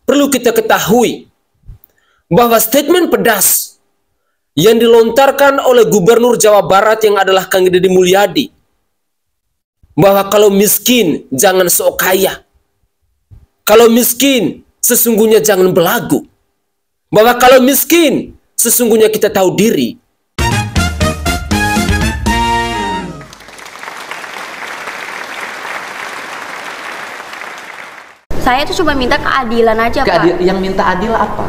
perlu kita ketahui bahwa statement pedas yang dilontarkan oleh Gubernur Jawa Barat yang adalah Kang Deddy Mulyadi, bahwa kalau miskin jangan sok kaya, kalau miskin sesungguhnya jangan belagu, bahwa kalau miskin sesungguhnya kita tahu diri. Saya tuh cuma minta keadilan aja, Pak. Yang minta adil apa?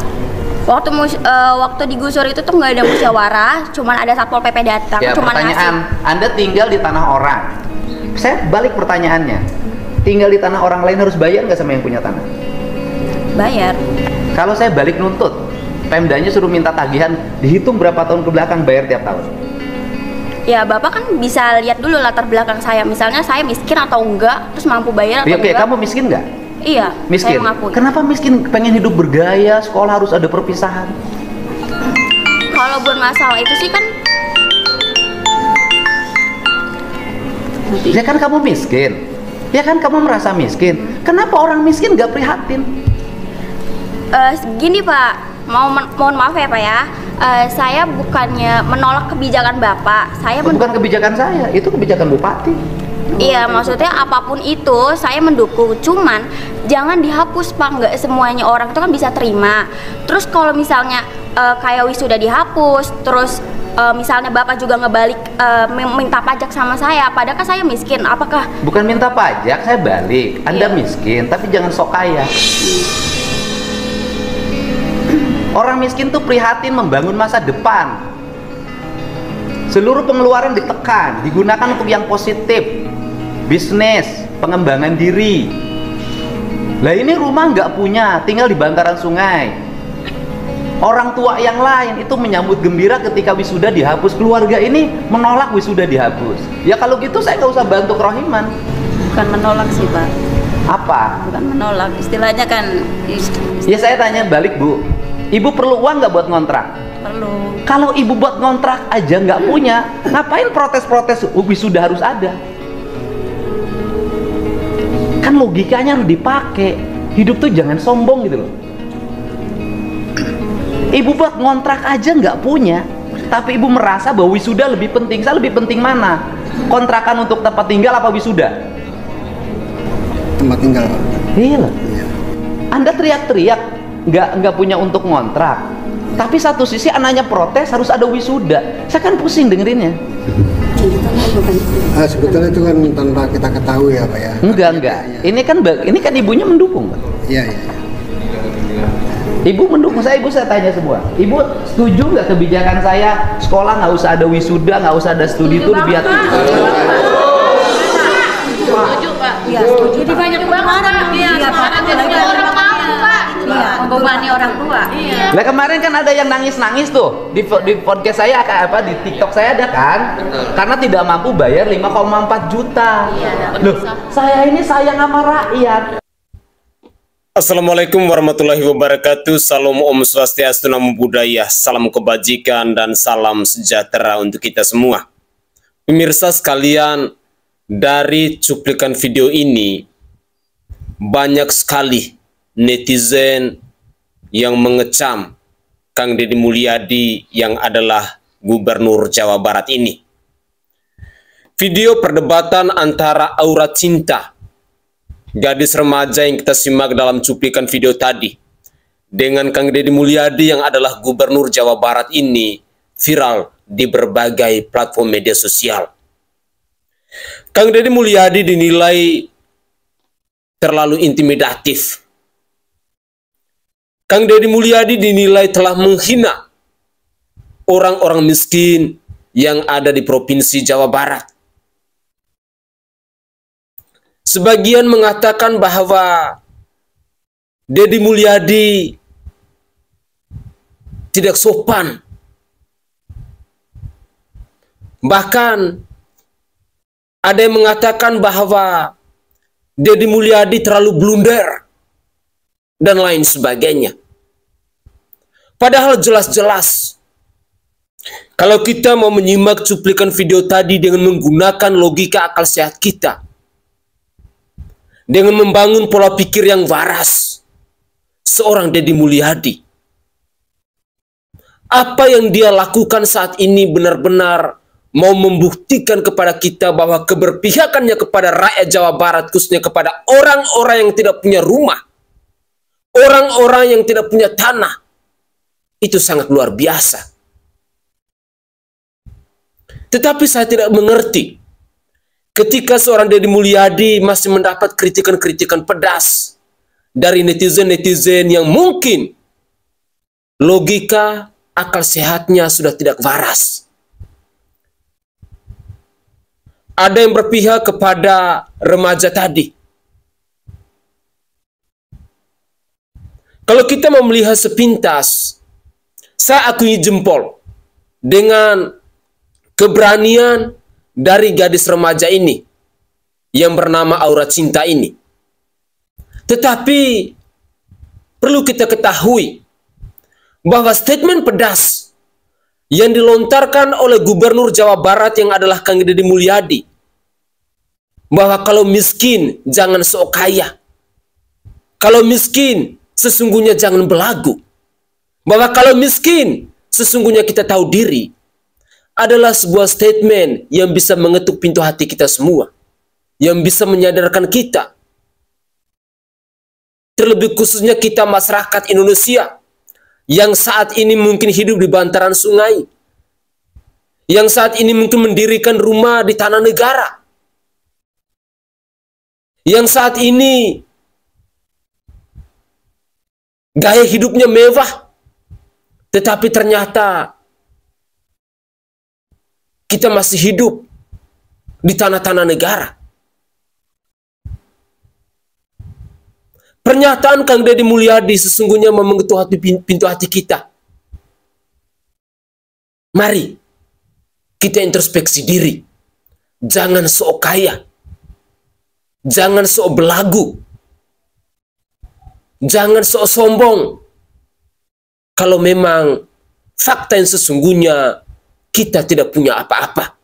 Waktu digusur itu tuh nggak ada musyawarah, cuman ada Satpol PP datang. Ya, cuman pertanyaan, Anda tinggal di tanah orang. Saya balik pertanyaannya. Tinggal di tanah orang lain harus bayar nggak sama yang punya tanah? Bayar. Kalau saya balik nuntut, Pemdanya suruh minta tagihan, dihitung berapa tahun ke belakang, bayar tiap tahun. Ya, Bapak kan bisa lihat dulu latar belakang saya. Misalnya saya miskin atau enggak, terus mampu bayar atau Oke, enggak. kamu miskin nggak? Iya, miskin. Saya mengakui. Kenapa miskin? Pengen hidup bergaya, sekolah harus ada perpisahan. Kalau buat masalah itu sih kan, ya kan kamu miskin, ya kan kamu merasa miskin. Kenapa orang miskin nggak prihatin? Gini Pak, mohon maaf ya Pak ya. Saya bukannya menolak kebijakan Bapak. Saya bukan kebijakan saya, itu kebijakan Bupati. Iya, maksudnya apapun itu saya mendukung, cuman jangan dihapus Pak, nggak semuanya orang itu kan bisa terima. Terus kalau misalnya kayak wisuda dihapus, terus misalnya Bapak juga ngebalik minta pajak sama saya, padahal kan saya miskin, apakah? Bukan minta pajak, saya balik. Anda miskin, tapi jangan sok kaya. Orang miskin tuh prihatin membangun masa depan. Seluruh pengeluaran ditekan, digunakan untuk yang positif. Bisnis, pengembangan diri. Lah ini rumah nggak punya, tinggal di bantaran sungai. Orang tua yang lain itu menyambut gembira ketika wisuda dihapus. Keluarga ini menolak wisuda dihapus. Ya kalau gitu saya nggak usah bantu kerohiman. Bukan menolak sih Pak. Apa? Bukan menolak, istilahnya kan. Ya saya tanya balik Bu, Ibu perlu uang nggak buat ngontrak? Perlu. Kalau Ibu buat ngontrak aja nggak punya, ngapain protes-protes wisuda harus ada? Kan logikanya harus dipakai. Hidup tuh jangan sombong gitu loh. Ibu buat ngontrak aja nggak punya, tapi ibu merasa bahwa wisuda lebih penting. Saya lebih penting mana? Kontrakan untuk tempat tinggal apa wisuda? Tempat tinggal. Iya. Anda teriak-teriak nggak punya untuk ngontrak, tapi satu sisi anaknya protes harus ada wisuda. Saya kan pusing dengerinnya. Sebetulnya itu kan tanpa kita ketahui ya Pak ya. Enggak. Ya. Ini kan ibunya mendukung Pak. Iya. Ibu mendukung saya, saya tanya semua. Ibu setuju nggak kebijakan saya sekolah nggak usah ada wisuda, nggak usah ada studi tur biar? Setuju Pak. Iya setuju. Jadi banyak banget Pak. Iya Pak. Jadi orang mampu Pak. Iya. Membebani orang tua. Iya. Lah kemarin kan ada yang nangis-nangis tuh di podcast saya di TikTok saya ada kan? Karena tidak mampu bayar 5,4 juta. Iya. Loh, saya ini sayang sama rakyat. Assalamualaikum warahmatullahi wabarakatuh. Salam Om Swastiastu, Namo Buddhaya, salam kebajikan dan salam sejahtera untuk kita semua. Pemirsa sekalian, dari cuplikan video ini banyak sekali netizen yang mengecam Kang Deddy Mulyadi yang adalah Gubernur Jawa Barat ini. Video perdebatan antara Aura Cinta, gadis remaja yang kita simak dalam cuplikan video tadi, dengan Kang Deddy Mulyadi yang adalah Gubernur Jawa Barat ini viral di berbagai platform media sosial. Kang Deddy Mulyadi dinilai terlalu intimidatif. Kang Deddy Mulyadi dinilai telah menghina orang-orang miskin yang ada di Provinsi Jawa Barat. Sebagian mengatakan bahwa Deddy Mulyadi tidak sopan. Bahkan ada yang mengatakan bahwa Deddy Mulyadi terlalu blunder dan lain sebagainya. Padahal jelas-jelas kalau kita mau menyimak cuplikan video tadi dengan menggunakan logika akal sehat kita, dengan membangun pola pikir yang waras, seorang Deddy Mulyadi. Apa yang dia lakukan saat ini benar-benar mau membuktikan kepada kita bahwa keberpihakannya kepada rakyat Jawa Barat, khususnya kepada orang-orang yang tidak punya rumah, orang-orang yang tidak punya tanah, itu sangat luar biasa. Tetapi saya tidak mengerti ketika seorang Deddy Mulyadi masih mendapat kritikan-kritikan pedas dari netizen-netizen yang mungkin logika, akal sehatnya sudah tidak waras. Ada yang berpihak kepada remaja tadi. Kalau kita mau melihat sepintas, saya akui jempol dengan keberanian dari gadis remaja ini yang bernama Aura Cinta ini. Tetapi perlu kita ketahui bahwa statement pedas yang dilontarkan oleh Gubernur Jawa Barat yang adalah Kang Deddy Mulyadi, bahwa kalau miskin jangan sok kaya, kalau miskin sesungguhnya jangan belagu, bahwa kalau miskin sesungguhnya kita tahu diri, adalah sebuah statement yang bisa mengetuk pintu hati kita semua, yang bisa menyadarkan kita, terlebih khususnya kita masyarakat Indonesia yang saat ini mungkin hidup di bantaran sungai, yang saat ini mungkin mendirikan rumah di tanah negara, yang saat ini gaya hidupnya mewah, tetapi ternyata kita masih hidup di tanah-tanah negara. Pernyataan Kang Deddy Mulyadi sesungguhnya mengetuk pintu hati kita. Mari kita introspeksi diri. Jangan sok kaya. Jangan sok belagu. Jangan sok sombong. Kalau memang fakta yang sesungguhnya kita tidak punya apa-apa.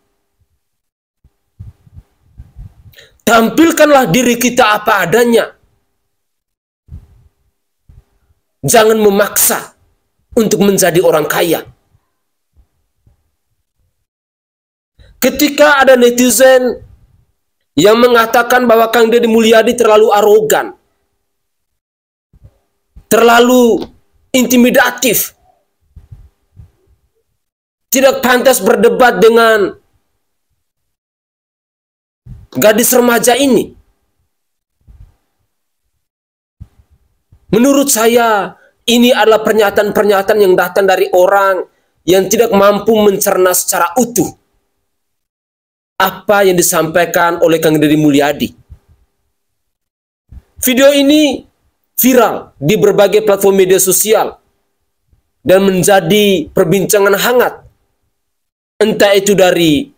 Tampilkanlah diri kita apa adanya. Jangan memaksa untuk menjadi orang kaya. Ketika ada netizen yang mengatakan bahwa Kang Deddy Mulyadi terlalu arogan, terlalu intimidatif, tidak pantas berdebat dengan gadis remaja ini, menurut saya, ini adalah pernyataan-pernyataan yang datang dari orang yang tidak mampu mencerna secara utuh apa yang disampaikan oleh Kang Deddy Mulyadi. Video ini viral di berbagai platform media sosial dan menjadi perbincangan hangat, entah itu dari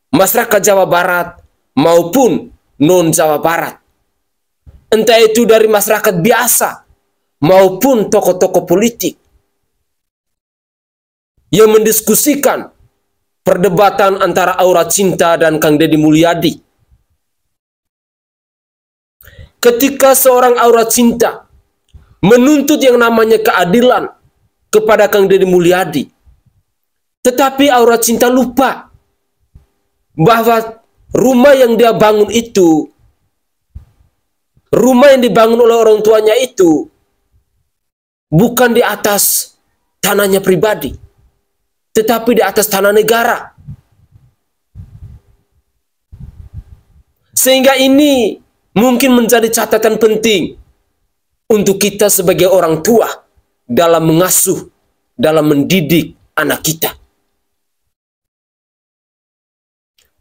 masyarakat Jawa Barat maupun non-Jawa Barat, entah itu dari masyarakat biasa maupun tokoh-tokoh politik yang mendiskusikan perdebatan antara Aura Cinta dan Kang Deddy Mulyadi. Ketika seorang Aura Cinta menuntut yang namanya keadilan kepada Kang Deddy Mulyadi, tetapi Aura Cinta lupa bahwa rumah yang dia bangun itu, rumah yang dibangun oleh orang tuanya itu, bukan di atas tanahnya pribadi, tetapi di atas tanah negara. Sehingga ini mungkin menjadi catatan penting untuk kita sebagai orang tua dalam mengasuh, dalam mendidik anak kita.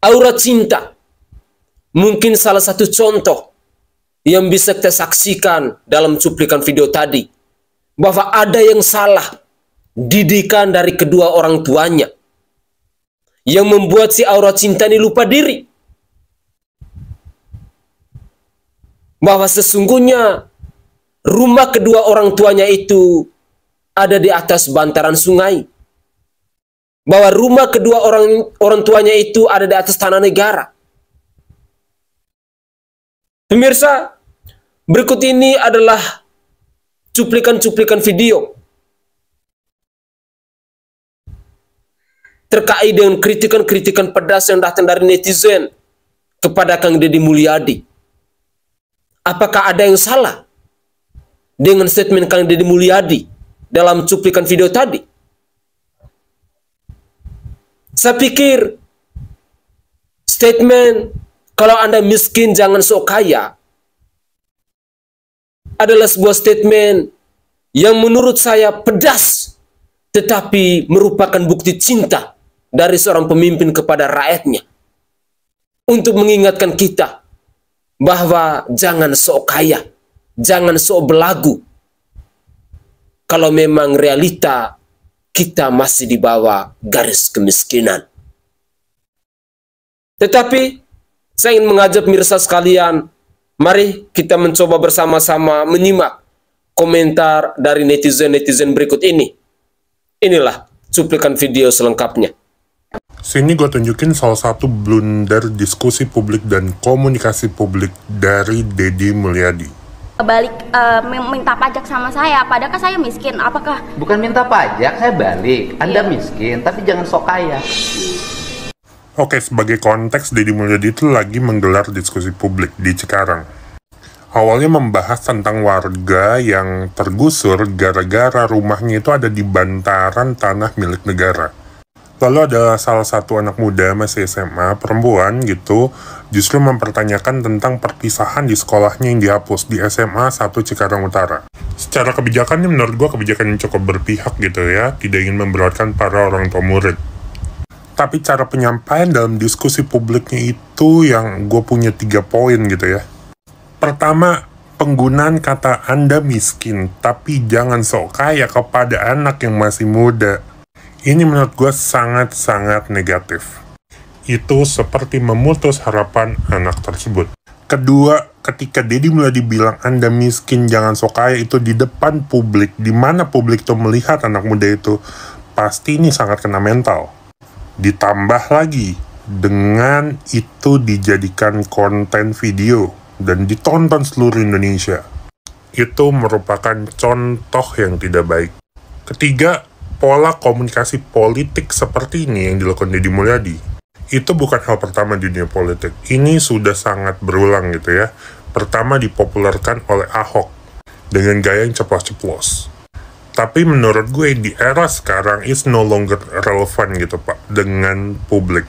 Aura Cinta mungkin salah satu contoh yang bisa kita saksikan dalam cuplikan video tadi, bahwa ada yang salah didikan dari kedua orang tuanya yang membuat si Aura Cinta ini lupa diri bahwa sesungguhnya rumah kedua orang tuanya itu ada di atas bantaran sungai, bahwa rumah kedua orang tuanya itu ada di atas tanah negara. Pemirsa, berikut ini adalah cuplikan-cuplikan video terkait dengan kritikan-kritikan pedas yang datang dari netizen kepada Kang Deddy Mulyadi. Apakah ada yang salah dengan statement Kang Deddy Mulyadi dalam cuplikan video tadi? Saya pikir statement kalau Anda miskin jangan sok kaya adalah sebuah statement yang menurut saya pedas, tetapi merupakan bukti cinta dari seorang pemimpin kepada rakyatnya untuk mengingatkan kita bahwa jangan sok kaya, jangan sok belagu kalau memang realita kita masih di bawah garis kemiskinan. Tetapi saya ingin mengajak pemirsa sekalian, mari kita mencoba bersama-sama menyimak komentar dari netizen-netizen berikut ini. Inilah cuplikan video selengkapnya. Sini gue tunjukin salah satu blunder diskusi publik dan komunikasi publik dari Deddy Mulyadi. Balik minta pajak sama saya, padahal kan saya miskin. Apakah Bukan minta pajak, saya balik. Anda miskin, tapi jangan sok kaya. Oke, sebagai konteks, Deddy Mulyadi itu lagi menggelar diskusi publik di Cikarang. Awalnya membahas tentang warga yang tergusur gara-gara rumahnya itu ada di bantaran tanah milik negara. Lalu ada salah satu anak muda masih SMA, perempuan gitu, justru mempertanyakan tentang perpisahan di sekolahnya yang dihapus di SMA 1 Cikarang Utara. Secara kebijakannya menurut gue kebijakan yang cukup berpihak gitu ya, tidak ingin memberatkan para orang tua murid. Tapi cara penyampaian dalam diskusi publiknya itu yang gue punya 3 poin gitu ya. Pertama, penggunaan kata Anda miskin, tapi jangan sok kaya kepada anak yang masih muda. Ini menurut gue sangat-sangat negatif. Itu seperti memutus harapan anak tersebut. Kedua, ketika Deddy Mulyadi bilang Anda miskin jangan sok kaya itu di depan publik, di mana publik tuh melihat anak muda itu, pasti ini sangat kena mental. Ditambah lagi, dengan itu dijadikan konten video dan ditonton seluruh Indonesia. Itu merupakan contoh yang tidak baik. Ketiga, pola komunikasi politik seperti ini yang dilakukan Deddy Mulyadi itu bukan hal pertama di dunia politik. Ini sudah sangat berulang gitu ya. Pertama dipopulerkan oleh Ahok dengan gaya yang ceplos-ceplos. Tapi menurut gue di era sekarang is no longer relevan gitu Pak dengan publik.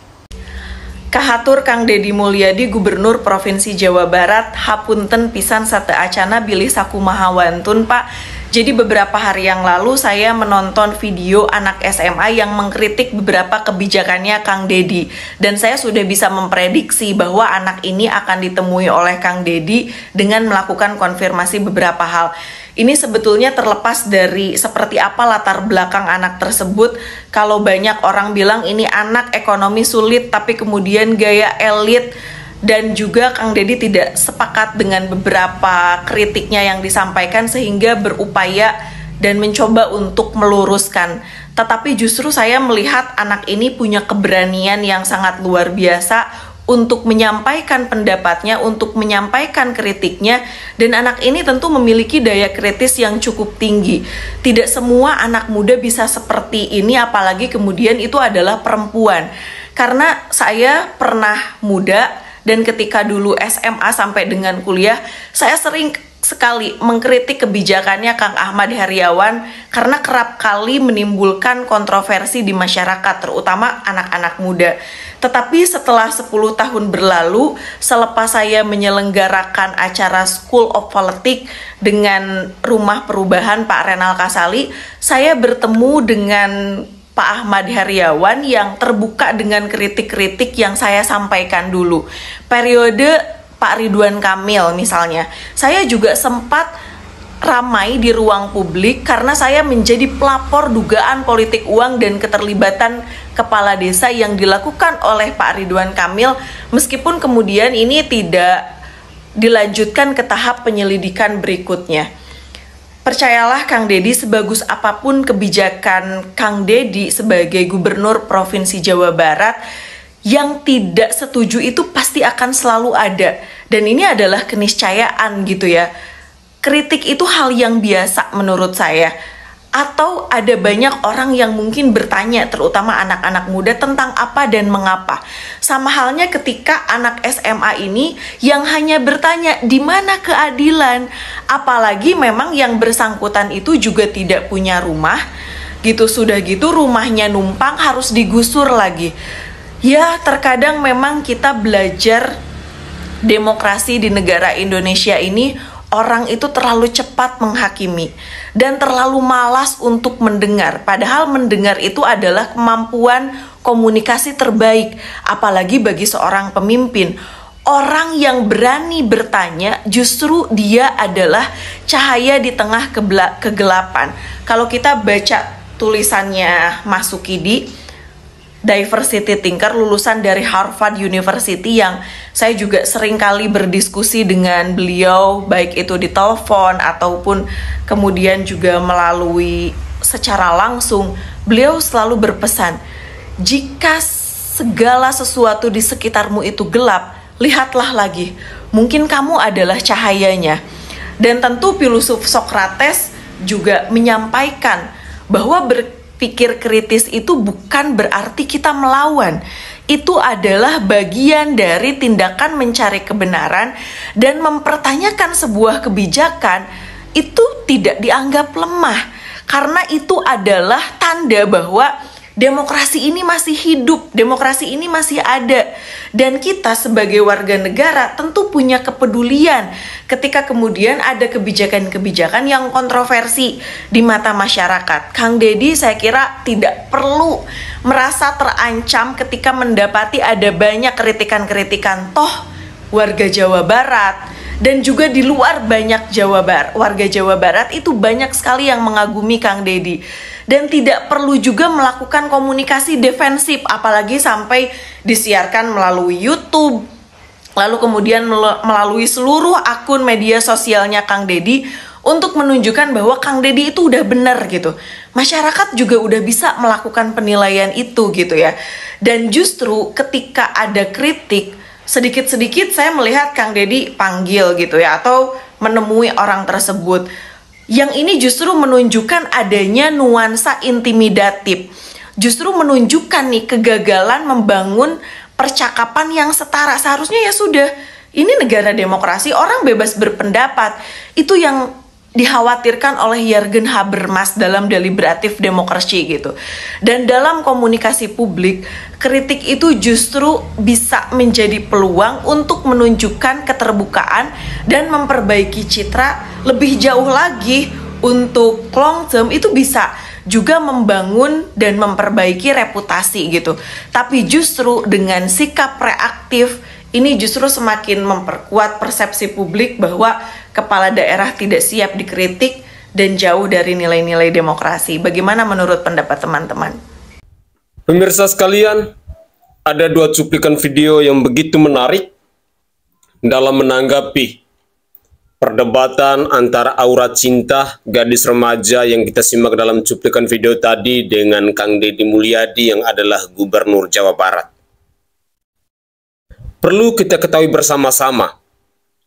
Kahatur Kang Deddy Mulyadi Gubernur Provinsi Jawa Barat hapunten pisan sate acana bilih sakumaha wantun Pak. Jadi beberapa hari yang lalu saya menonton video anak SMA yang mengkritik beberapa kebijakannya Kang Deddy. Dan saya sudah bisa memprediksi bahwa anak ini akan ditemui oleh Kang Deddy dengan melakukan konfirmasi beberapa hal. Ini sebetulnya terlepas dari seperti apa latar belakang anak tersebut. Kalau banyak orang bilang ini anak ekonomi sulit tapi kemudian gaya elit, dan juga Kang Deddy tidak sepakat dengan beberapa kritiknya yang disampaikan sehingga berupaya dan mencoba untuk meluruskan. Tetapi justru saya melihat anak ini punya keberanian yang sangat luar biasa untuk menyampaikan pendapatnya, untuk menyampaikan kritiknya, dan anak ini tentu memiliki daya kritis yang cukup tinggi. Tidak semua anak muda bisa seperti ini, apalagi kemudian itu adalah perempuan. Karena saya pernah muda, dan ketika dulu SMA sampai dengan kuliah, saya sering sekali mengkritik kebijakannya Kang Ahmad Heriawan karena kerap kali menimbulkan kontroversi di masyarakat, terutama anak-anak muda. Tetapi setelah 10 tahun berlalu, selepas saya menyelenggarakan acara School of Politics dengan Rumah Perubahan Pak Renal Kasali, saya bertemu dengan Pak Ahmad Heriawan yang terbuka dengan kritik-kritik yang saya sampaikan dulu. Periode Pak Ridwan Kamil misalnya, saya juga sempat ramai di ruang publik karena saya menjadi pelapor dugaan politik uang dan keterlibatan kepala desa yang dilakukan oleh Pak Ridwan Kamil, meskipun kemudian ini tidak dilanjutkan ke tahap penyelidikan berikutnya. Percayalah Kang Deddy, sebagus apapun kebijakan Kang Deddy sebagai Gubernur Provinsi Jawa Barat, yang tidak setuju itu pasti akan selalu ada. Dan ini adalah keniscayaan gitu ya. kritik itu hal yang biasa menurut saya. Atau ada banyak orang yang mungkin bertanya, terutama anak-anak muda, tentang apa dan mengapa. Sama halnya ketika anak SMA ini yang hanya bertanya, di mana keadilan? Apalagi memang yang bersangkutan itu juga tidak punya rumah, gitu. Sudah gitu rumahnya numpang, harus digusur lagi. Ya, terkadang memang kita belajar demokrasi di negara Indonesia ini, orang itu terlalu cepat menghakimi dan terlalu malas untuk mendengar. Padahal mendengar itu adalah kemampuan komunikasi terbaik, apalagi bagi seorang pemimpin. Orang yang berani bertanya justru dia adalah cahaya di tengah kegelapan. Kalau kita baca tulisannya Mas Sukidi, diversity thinker, lulusan dari Harvard University, yang saya juga sering kali berdiskusi dengan beliau, baik itu di telepon ataupun kemudian juga melalui secara langsung. Beliau selalu berpesan, jika segala sesuatu di sekitarmu itu gelap, lihatlah lagi, mungkin kamu adalah cahayanya. Dan tentu filosof Socrates juga menyampaikan bahwa berpikir kritis itu bukan berarti kita melawan. Itu adalah bagian dari tindakan mencari kebenaran, dan mempertanyakan sebuah kebijakan itu tidak dianggap lemah, karena itu adalah tanda bahwa demokrasi ini masih hidup, demokrasi ini masih ada. Dan kita sebagai warga negara tentu punya kepedulian ketika kemudian ada kebijakan-kebijakan yang kontroversi di mata masyarakat. Kang Deddy saya kira tidak perlu merasa terancam ketika mendapati ada banyak kritikan-kritikan. Toh warga Jawa Barat dan juga di luar banyak warga Jawa Barat itu banyak sekali yang mengagumi Kang Deddy. Dan tidak perlu juga melakukan komunikasi defensif, apalagi sampai disiarkan melalui YouTube, lalu kemudian melalui seluruh akun media sosialnya Kang Deddy, untuk menunjukkan bahwa Kang Deddy itu udah benar gitu. Masyarakat juga udah bisa melakukan penilaian itu gitu ya. Dan justru ketika ada kritik, sedikit-sedikit saya melihat Kang Deddy panggil gitu ya, atau menemui orang tersebut. Yang ini justru menunjukkan adanya nuansa intimidatif. Justru menunjukkan nih kegagalan membangun percakapan yang setara. Seharusnya ya sudah, ini negara demokrasi, orang bebas berpendapat. Itu yang dikhawatirkan oleh Jürgen Habermas dalam deliberative democracy gitu. Dan dalam komunikasi publik, kritik itu justru bisa menjadi peluang untuk menunjukkan keterbukaan dan memperbaiki citra lebih jauh lagi. Untuk long term itu bisa juga membangun dan memperbaiki reputasi gitu. Tapi justru dengan sikap reaktif ini justru semakin memperkuat persepsi publik bahwa kepala daerah tidak siap dikritik dan jauh dari nilai-nilai demokrasi. Bagaimana menurut pendapat teman-teman? Pemirsa sekalian, ada dua cuplikan video yang begitu menarik dalam menanggapi perdebatan antara Aura Cinta, gadis remaja yang kita simak dalam cuplikan video tadi, dengan Kang Deddy Mulyadi yang adalah Gubernur Jawa Barat. Perlu kita ketahui bersama-sama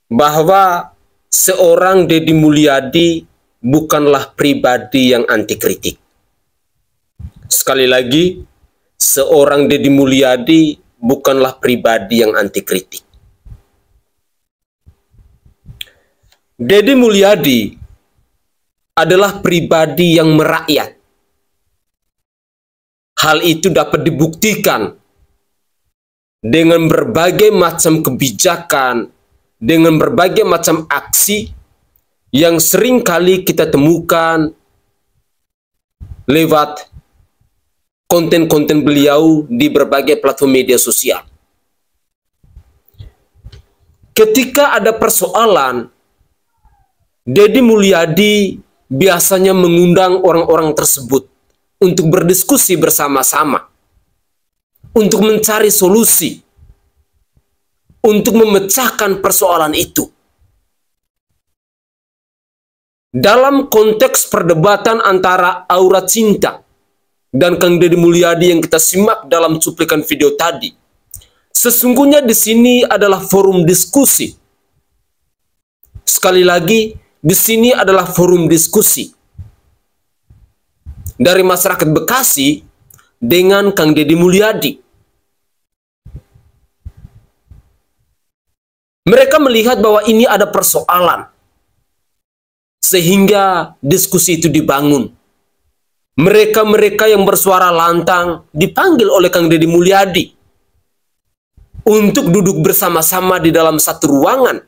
bahwa seorang Deddy Mulyadi bukanlah pribadi yang anti kritik. Sekali lagi, seorang Deddy Mulyadi bukanlah pribadi yang anti kritik. Deddy Mulyadi adalah pribadi yang merakyat. Hal itu dapat dibuktikan dengan berbagai macam kebijakan, dengan berbagai macam aksi yang sering kali kita temukan lewat konten-konten beliau di berbagai platform media sosial. Ketika ada persoalan, Deddy Mulyadi biasanya mengundang orang-orang tersebut untuk berdiskusi bersama-sama, untuk mencari solusi, untuk memecahkan persoalan itu. Dalam konteks perdebatan antara Aura Cinta dan Kang Deddy Mulyadi yang kita simak dalam cuplikan video tadi, sesungguhnya di sini adalah forum diskusi. Sekali lagi, di sini adalah forum diskusi dari masyarakat Bekasi dengan Kang Deddy Mulyadi. Mereka melihat bahwa ini ada persoalan, sehingga diskusi itu dibangun. Mereka-mereka yang bersuara lantang dipanggil oleh Kang Deddy Mulyadi untuk duduk bersama-sama di dalam satu ruangan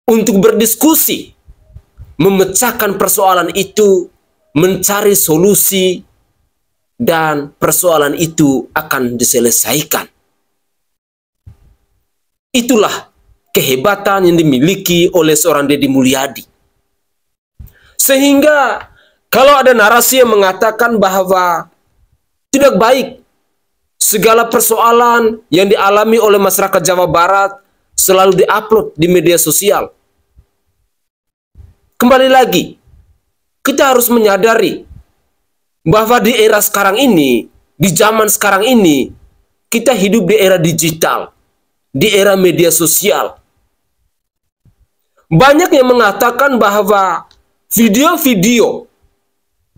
untuk berdiskusi, memecahkan persoalan itu, mencari solusi, dan persoalan itu akan diselesaikan. Itulah kehebatan yang dimiliki oleh seorang Deddy Mulyadi. Sehingga kalau ada narasi yang mengatakan bahwa tidak baik segala persoalan yang dialami oleh masyarakat Jawa Barat selalu diupload di media sosial. Kembali lagi, kita harus menyadari bahwa di era sekarang ini, di zaman sekarang ini, kita hidup di era digital, di era media sosial. Banyak yang mengatakan bahwa video-video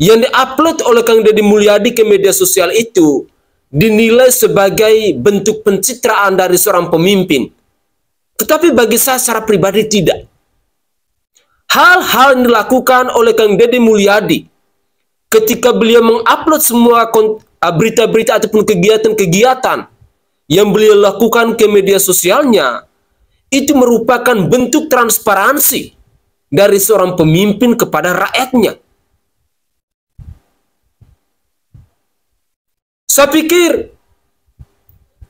yang diupload oleh Kang Deddy Mulyadi ke media sosial itu dinilai sebagai bentuk pencitraan dari seorang pemimpin. Tetapi bagi saya secara pribadi tidak. Hal-hal yang dilakukan oleh Kang Deddy Mulyadi ketika beliau mengupload semua berita-berita ataupun kegiatan-kegiatan yang beliau lakukan ke media sosialnya, itu merupakan bentuk transparansi dari seorang pemimpin kepada rakyatnya. Saya pikir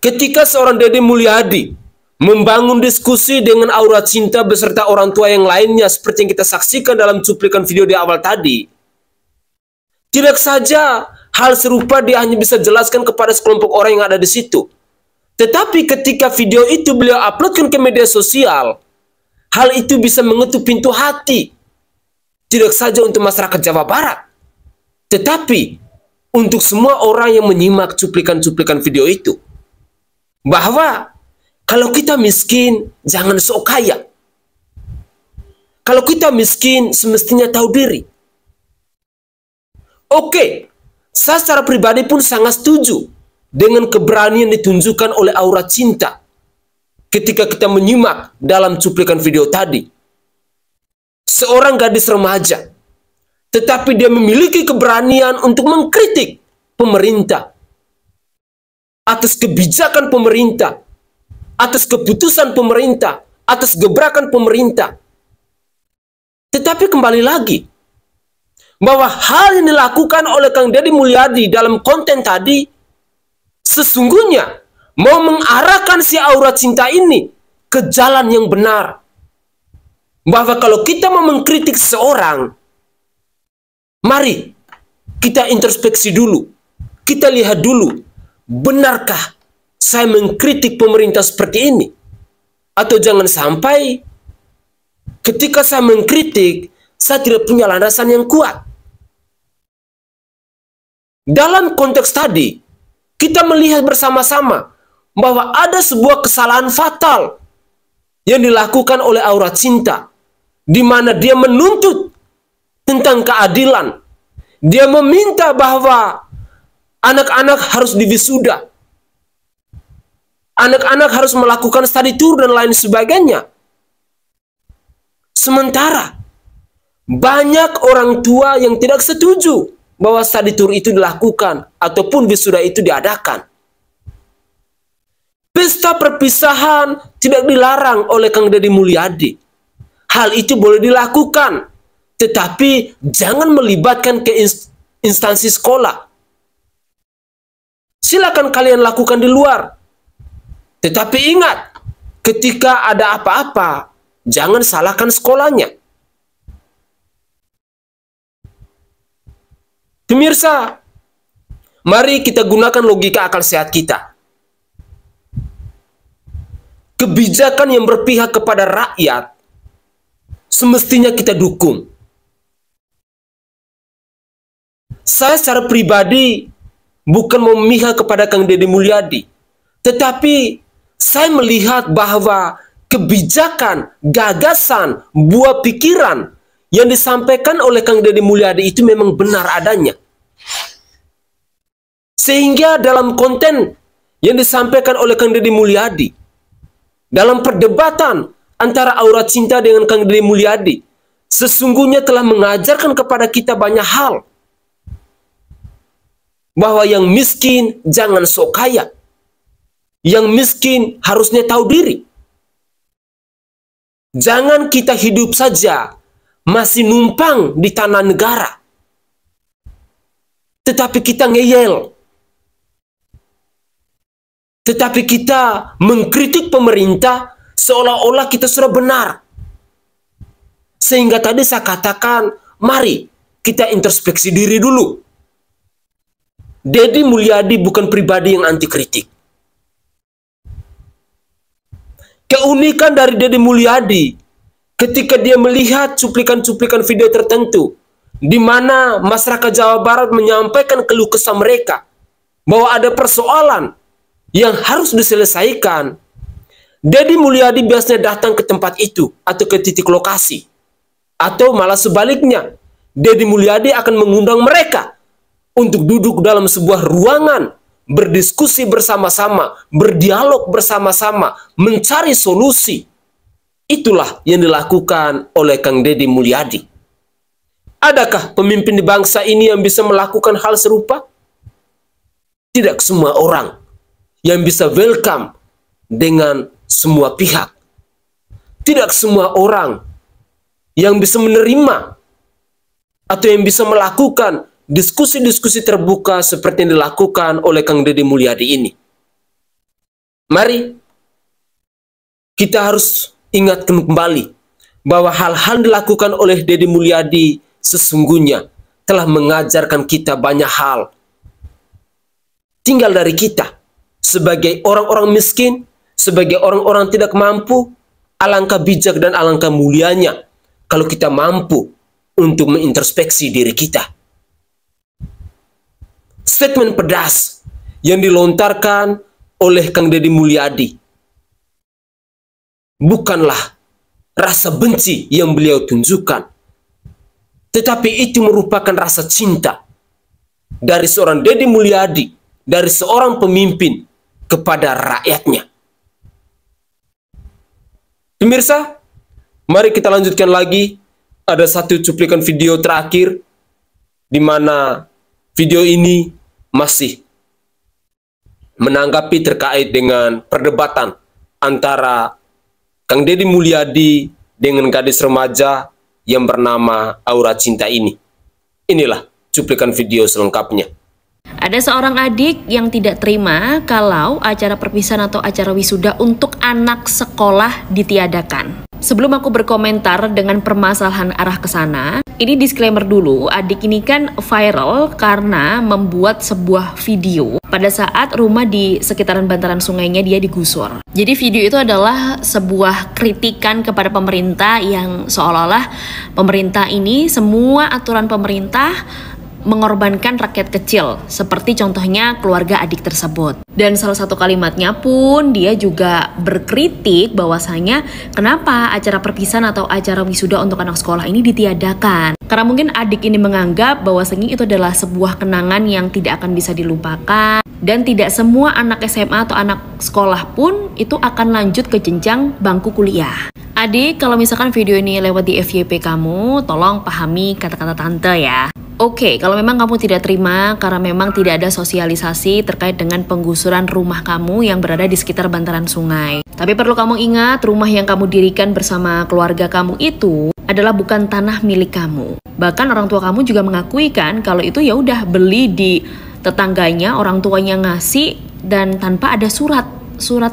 ketika seorang Deddy Mulyadi membangun diskusi dengan aura cinta beserta orang tua yang lainnya seperti yang kita saksikan dalam cuplikan video di awal tadi, tidak saja hal serupa dia hanya bisa jelaskan kepada sekelompok orang yang ada di situ. Tetapi ketika video itu beliau uploadkan ke media sosial, hal itu bisa mengetuk pintu hati. Tidak saja untuk masyarakat Jawa Barat, tetapi untuk semua orang yang menyimak cuplikan-cuplikan video itu. Bahwa kalau kita miskin, jangan sok kaya. Kalau kita miskin, semestinya tahu diri. Oke, saya secara pribadi pun sangat setuju dengan keberanian ditunjukkan oleh aura cinta ketika kita menyimak dalam cuplikan video tadi. Seorang gadis remaja, tetapi dia memiliki keberanian untuk mengkritik pemerintah atas kebijakan pemerintah, atas keputusan pemerintah, atas gebrakan pemerintah. Tetapi kembali lagi, bahwa hal yang dilakukan oleh Kang Deddy Mulyadi dalam konten tadi sesungguhnya mau mengarahkan si aura cinta ini ke jalan yang benar. Bahwa kalau kita mau mengkritik seseorang, mari kita introspeksi dulu. Kita lihat dulu, benarkah saya mengkritik pemerintah seperti ini? Atau jangan sampai ketika saya mengkritik, saya tidak punya landasan yang kuat. Dalam konteks tadi, kita melihat bersama-sama bahwa ada sebuah kesalahan fatal yang dilakukan oleh aura cinta, di mana dia menuntut tentang keadilan. Dia meminta bahwa anak-anak harus diwisuda, anak-anak harus melakukan study tour dan lain sebagainya. Sementara banyak orang tua yang tidak setuju bahwa study tour itu dilakukan ataupun wisuda itu diadakan. Pesta perpisahan tidak dilarang oleh Kang Deddy Mulyadi. Hal itu boleh dilakukan, tetapi jangan melibatkan ke instansi sekolah. Silakan kalian lakukan di luar. Tetapi ingat, ketika ada apa-apa, jangan salahkan sekolahnya. Pemirsa, mari kita gunakan logika akal sehat kita. Kebijakan yang berpihak kepada rakyat semestinya kita dukung. Saya secara pribadi bukan memihak kepada Kang Deddy Mulyadi, tetapi saya melihat bahwa kebijakan, gagasan, buah pikiran yang disampaikan oleh Kang Deddy Mulyadi itu memang benar adanya. Sehingga dalam konten yang disampaikan oleh Kang Deddy Mulyadi, dalam perdebatan antara Aura Cinta dengan Kang Deddy Mulyadi, sesungguhnya telah mengajarkan kepada kita banyak hal. Bahwa yang miskin jangan sok kaya. Yang miskin harusnya tahu diri. Jangan kita hidup saja masih numpang di tanah negara, tetapi kita ngeyel. Tetapi kita mengkritik pemerintah seolah-olah kita sudah benar. Sehingga tadi saya katakan, mari kita introspeksi diri dulu. Deddy Mulyadi bukan pribadi yang anti kritik. Keunikan dari Deddy Mulyadi ketika dia melihat cuplikan-cuplikan video tertentu di mana masyarakat Jawa Barat menyampaikan keluh kesah mereka bahwa ada persoalan yang harus diselesaikan, Deddy Mulyadi biasanya datang ke tempat itu atau ke titik lokasi. Atau malah sebaliknya, Deddy Mulyadi akan mengundang mereka untuk duduk dalam sebuah ruangan, berdiskusi bersama-sama, berdialog bersama-sama, mencari solusi. Itulah yang dilakukan oleh Kang Deddy Mulyadi. Adakah pemimpin di bangsa ini yang bisa melakukan hal serupa? Tidak semua orang yang bisa welcome dengan semua pihak. Tidak semua orang yang bisa menerima atau yang bisa melakukan diskusi-diskusi terbuka seperti yang dilakukan oleh Kang Deddy Mulyadi ini. Mari kita harus ingat kembali bahwa hal-hal dilakukan oleh Deddy Mulyadi sesungguhnya telah mengajarkan kita banyak hal. Tinggal dari kita sebagai orang-orang miskin, sebagai orang-orang tidak mampu, alangkah bijak dan alangkah mulianya kalau kita mampu untuk mengintrospeksi diri kita. Statement pedas yang dilontarkan oleh Kang Deddy Mulyadi bukanlah rasa benci yang beliau tunjukkan, tetapi itu merupakan rasa cinta dari seorang Deddy Mulyadi, dari seorang pemimpin kepada rakyatnya. Pemirsa, mari kita lanjutkan lagi. Ada satu cuplikan video terakhir di mana video ini masih menanggapi terkait dengan perdebatan antara Kang Deddy Mulyadi dengan gadis remaja yang bernama Aura Cinta ini. Inilah cuplikan video selengkapnya. Ada seorang adik yang tidak terima kalau acara perpisahan atau acara wisuda untuk anak sekolah ditiadakan. Sebelum aku berkomentar dengan permasalahan arah ke sana, ini disclaimer dulu, adik ini kan viral karena membuat sebuah video pada saat rumah di sekitaran bantaran sungainya dia digusur. Jadi video itu adalah sebuah kritikan kepada pemerintah yang seolah-olah pemerintah ini, semua aturan pemerintah mengorbankan rakyat kecil, seperti contohnya keluarga adik tersebut. Dan salah satu kalimatnya pun dia juga berkritik bahwasanya kenapa acara perpisahan atau acara wisuda untuk anak sekolah ini ditiadakan. Karena mungkin adik ini menganggap bahwasanya itu adalah sebuah kenangan yang tidak akan bisa dilupakan, dan tidak semua anak SMA atau anak sekolah pun itu akan lanjut ke jenjang bangku kuliah. Adik, kalau misalkan video ini lewat di FYP kamu, tolong pahami kata-kata tante ya. Oke, kalau memang kamu tidak terima karena memang tidak ada sosialisasi terkait dengan penggusuran rumah kamu yang berada di sekitar bantaran sungai. Tapi perlu kamu ingat, rumah yang kamu dirikan bersama keluarga kamu itu adalah bukan tanah milik kamu. Bahkan orang tua kamu juga mengakui kan kalau itu ya udah beli di tetangganya, orang tuanya ngasih dan tanpa ada surat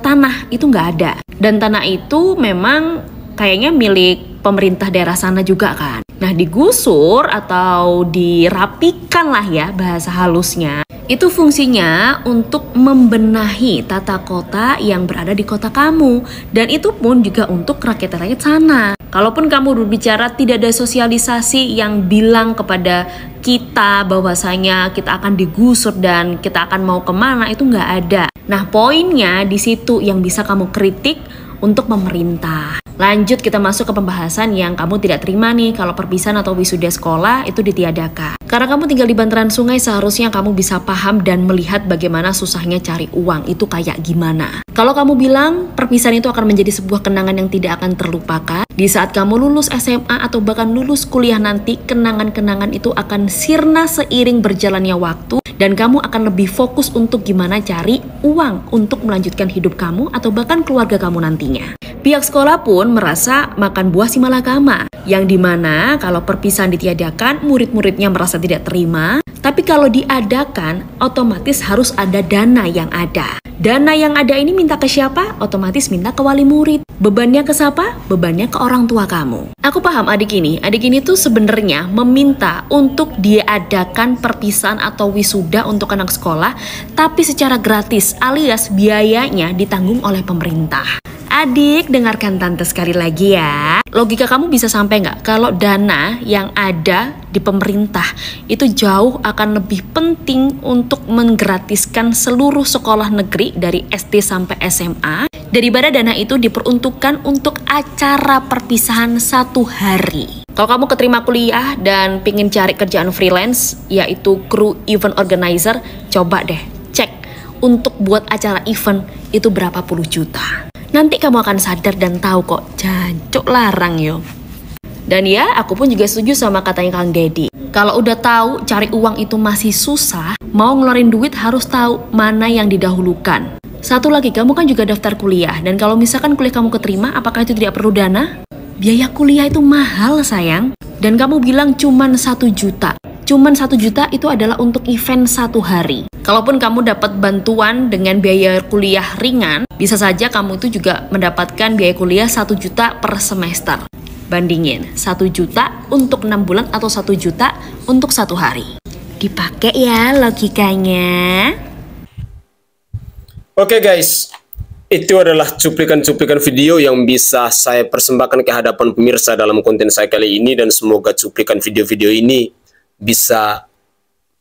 tanah itu nggak ada. Dan tanah itu memang kayaknya milik pemerintah daerah sana juga kan. Nah, digusur atau dirapikan lah ya bahasa halusnya. Itu fungsinya untuk membenahi tata kota yang berada di kota kamu. Dan itu pun juga untuk rakyat-rakyat sana. Kalaupun kamu berbicara tidak ada sosialisasi yang bilang kepada kita bahwasanya kita akan digusur dan kita akan mau kemana, itu nggak ada. Nah, poinnya di situ yang bisa kamu kritik untuk memerintah. Lanjut kita masuk ke pembahasan yang kamu tidak terima nih kalau perpisahan atau wisuda sekolah itu ditiadakan. Karena kamu tinggal di bantaran sungai, seharusnya kamu bisa paham dan melihat bagaimana susahnya cari uang itu kayak gimana. Kalau kamu bilang perpisahan itu akan menjadi sebuah kenangan yang tidak akan terlupakan, di saat kamu lulus SMA atau bahkan lulus kuliah nanti, kenangan-kenangan itu akan sirna seiring berjalannya waktu dan kamu akan lebih fokus untuk gimana cari uang untuk melanjutkan hidup kamu atau bahkan keluarga kamu nantinya. Pihak sekolah pun merasa makan buah si malakama, yang dimana kalau perpisahan ditiadakan, murid-muridnya merasa tidak terima, tapi kalau diadakan, otomatis harus ada dana yang ada. Dana yang ada ini minta ke siapa? Otomatis minta ke wali murid. Bebannya ke siapa? Bebannya ke orang tua kamu. Aku paham adik ini tuh sebenarnya meminta untuk diadakan perpisahan atau wisuda untuk anak sekolah, tapi secara gratis alias biayanya ditanggung oleh pemerintah. Adik, dengarkan tante sekali lagi ya. Logika kamu bisa sampai nggak kalau dana yang ada di pemerintah itu jauh akan lebih penting untuk menggratiskan seluruh sekolah negeri dari SD sampai SMA daripada dana itu diperuntukkan untuk acara perpisahan 1 hari. Kalau kamu keterima kuliah dan pingin cari kerjaan freelance, yaitu kru event organizer, coba deh cek untuk buat acara event itu berapa puluh juta. Nanti kamu akan sadar dan tahu kok, jancuk larang yo. Dan ya, aku pun juga setuju sama katanya Kang Deddy. Kalau udah tahu cari uang itu masih susah, mau ngeluarin duit harus tahu mana yang didahulukan. Satu lagi, kamu kan juga daftar kuliah, dan kalau misalkan kuliah kamu keterima, apakah itu tidak perlu dana? Biaya kuliah itu mahal sayang, dan kamu bilang cuman 1 juta. Cuman 1 juta itu adalah untuk event 1 hari. Kalaupun kamu dapat bantuan dengan biaya kuliah ringan, bisa saja kamu itu juga mendapatkan biaya kuliah 1 juta per semester. Bandingin, 1 juta untuk 6 bulan atau 1 juta untuk 1 hari. Dipakai ya logikanya. Oke guys, itu adalah cuplikan-cuplikan video yang bisa saya persembahkan ke hadapan pemirsa dalam konten saya kali ini, dan semoga cuplikan video-video ini bisa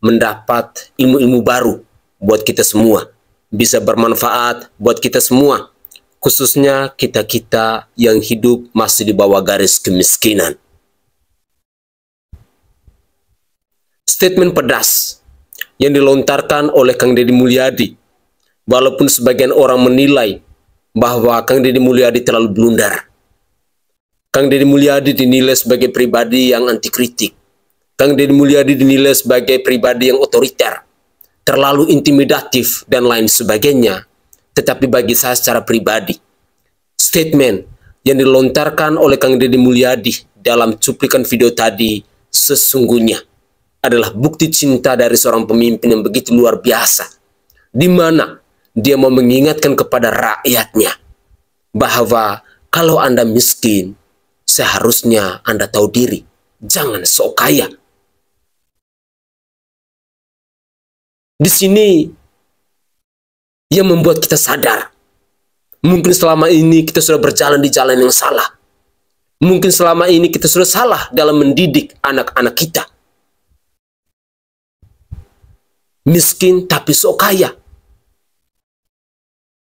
mendapat ilmu-ilmu baru buat kita semua, bisa bermanfaat buat kita semua, khususnya kita-kita yang hidup masih di bawah garis kemiskinan. Statement pedas yang dilontarkan oleh Kang Deddy Mulyadi, walaupun sebagian orang menilai bahwa Kang Deddy Mulyadi terlalu blunder. Kang Deddy Mulyadi dinilai sebagai pribadi yang anti kritik. Kang Deddy Mulyadi dinilai sebagai pribadi yang otoriter, terlalu intimidatif, dan lain sebagainya. Tetapi bagi saya secara pribadi, statement yang dilontarkan oleh Kang Deddy Mulyadi dalam cuplikan video tadi sesungguhnya adalah bukti cinta dari seorang pemimpin yang begitu luar biasa, di mana dia mau mengingatkan kepada rakyatnya bahwa kalau Anda miskin, seharusnya Anda tahu diri, jangan sok kaya. Di sini yang membuat kita sadar, mungkin selama ini kita sudah berjalan di jalan yang salah. Mungkin selama ini kita sudah salah dalam mendidik anak-anak kita. Miskin tapi sok kaya.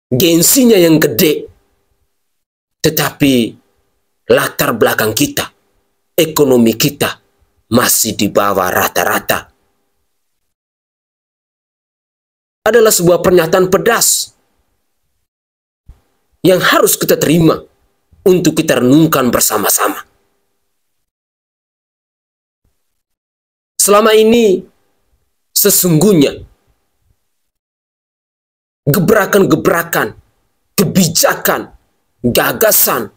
Gengsinya yang gede. Tetapi latar belakang kita, ekonomi kita masih di bawah rata-rata. Adalah sebuah pernyataan pedas yang harus kita terima untuk kita renungkan bersama-sama. Selama ini sesungguhnya gebrakan-gebrakan, kebijakan, gagasan,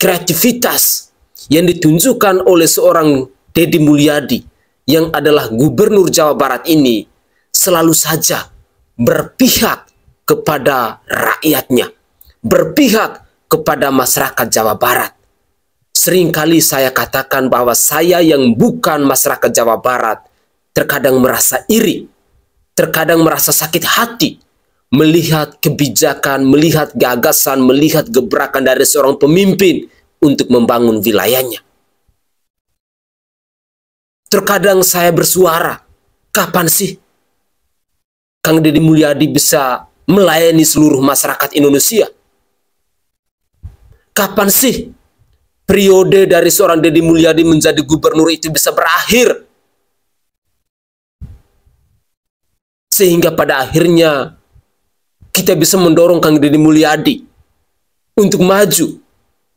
kreativitas yang ditunjukkan oleh seorang Deddy Mulyadi yang adalah Gubernur Jawa Barat ini selalu saja berpihak kepada rakyatnya, berpihak kepada masyarakat Jawa Barat. Seringkali saya katakan bahwa saya yang bukan masyarakat Jawa Barat terkadang merasa iri, terkadang merasa sakit hati melihat kebijakan, melihat gagasan, melihat gebrakan dari seorang pemimpin untuk membangun wilayahnya. Terkadang saya bersuara, kapan sih Kang Deddy Mulyadi bisa melayani seluruh masyarakat Indonesia? kapan sih periode dari seorang Deddy Mulyadi menjadi gubernur itu bisa berakhir? Sehingga pada akhirnya kita bisa mendorong Kang Deddy Mulyadi untuk maju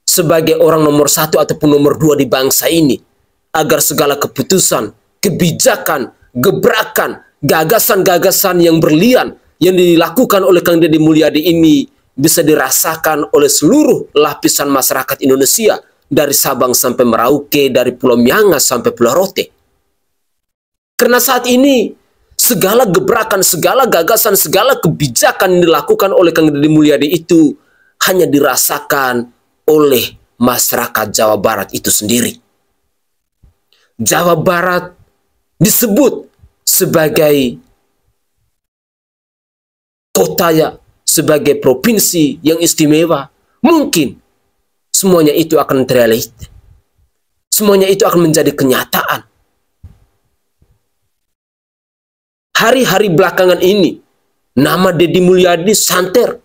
sebagai orang nomor 1 ataupun nomor 2 di bangsa ini, agar segala keputusan, kebijakan, gebrakan, gagasan-gagasan yang berlian yang dilakukan oleh Kang Deddy Mulyadi ini bisa dirasakan oleh seluruh lapisan masyarakat Indonesia, dari Sabang sampai Merauke, dari Pulau Miangas sampai Pulau Rote. Karena saat ini segala gebrakan, segala gagasan, segala kebijakan yang dilakukan oleh Kang Deddy Mulyadi itu hanya dirasakan oleh masyarakat Jawa Barat itu sendiri. Jawa Barat disebut sebagai kota ya, sebagai provinsi yang istimewa. Mungkin semuanya itu akan terrealisasi. Semuanya itu akan menjadi kenyataan. Hari-hari belakangan ini, nama Deddy Mulyadi santer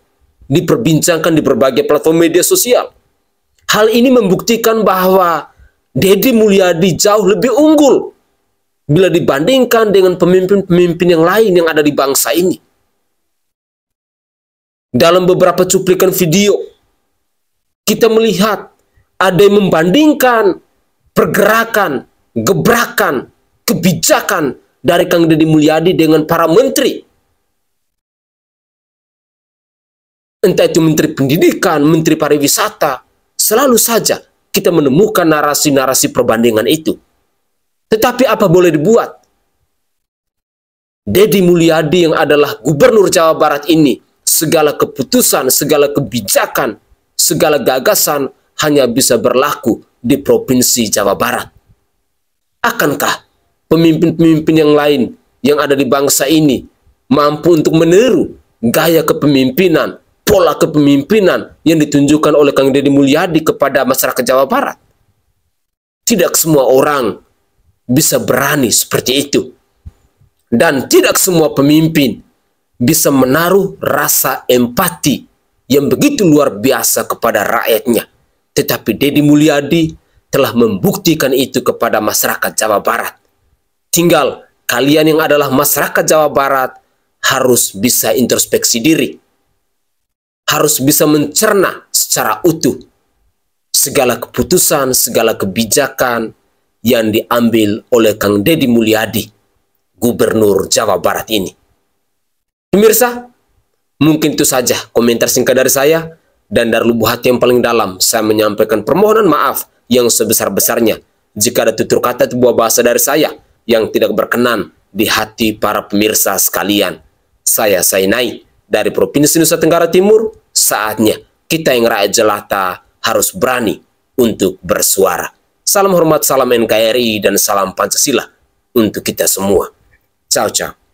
diperbincangkan di berbagai platform media sosial. Hal ini membuktikan bahwa Deddy Mulyadi jauh lebih unggul bila dibandingkan dengan pemimpin-pemimpin yang lain yang ada di bangsa ini. Dalam beberapa cuplikan video, kita melihat ada yang membandingkan pergerakan, gebrakan, kebijakan dari Kang Deddy Mulyadi dengan para menteri. Entah itu menteri pendidikan, menteri pariwisata, selalu saja kita menemukan narasi-narasi perbandingan itu. Tetapi apa boleh dibuat? Deddy Mulyadi yang adalah gubernur Jawa Barat ini, segala keputusan, segala kebijakan, segala gagasan hanya bisa berlaku di Provinsi Jawa Barat. Akankah pemimpin-pemimpin yang lain yang ada di bangsa ini mampu untuk meniru gaya kepemimpinan, pola kepemimpinan yang ditunjukkan oleh Kang Deddy Mulyadi kepada masyarakat Jawa Barat? Tidak semua orang bisa berani seperti itu. Dan tidak semua pemimpin bisa menaruh rasa empati yang begitu luar biasa kepada rakyatnya. Tetapi Deddy Mulyadi telah membuktikan itu kepada masyarakat Jawa Barat. Tinggal kalian yang adalah masyarakat Jawa Barat harus bisa introspeksi diri. Harus bisa mencerna secara utuh segala keputusan, segala kebijakan yang diambil oleh Kang Deddy Mulyadi, Gubernur Jawa Barat ini. Pemirsa, mungkin itu saja komentar singkat dari saya, dan dari lubuk hati yang paling dalam saya menyampaikan permohonan maaf yang sebesar-besarnya jika ada tutur kata atau buah bahasa dari saya yang tidak berkenan di hati para pemirsa sekalian. Saya Sainai dari Provinsi Nusa Tenggara Timur. Saatnya kita yang rakyat jelata harus berani untuk bersuara. Salam hormat, salam NKRI, dan salam Pancasila untuk kita semua. Ciao, ciao.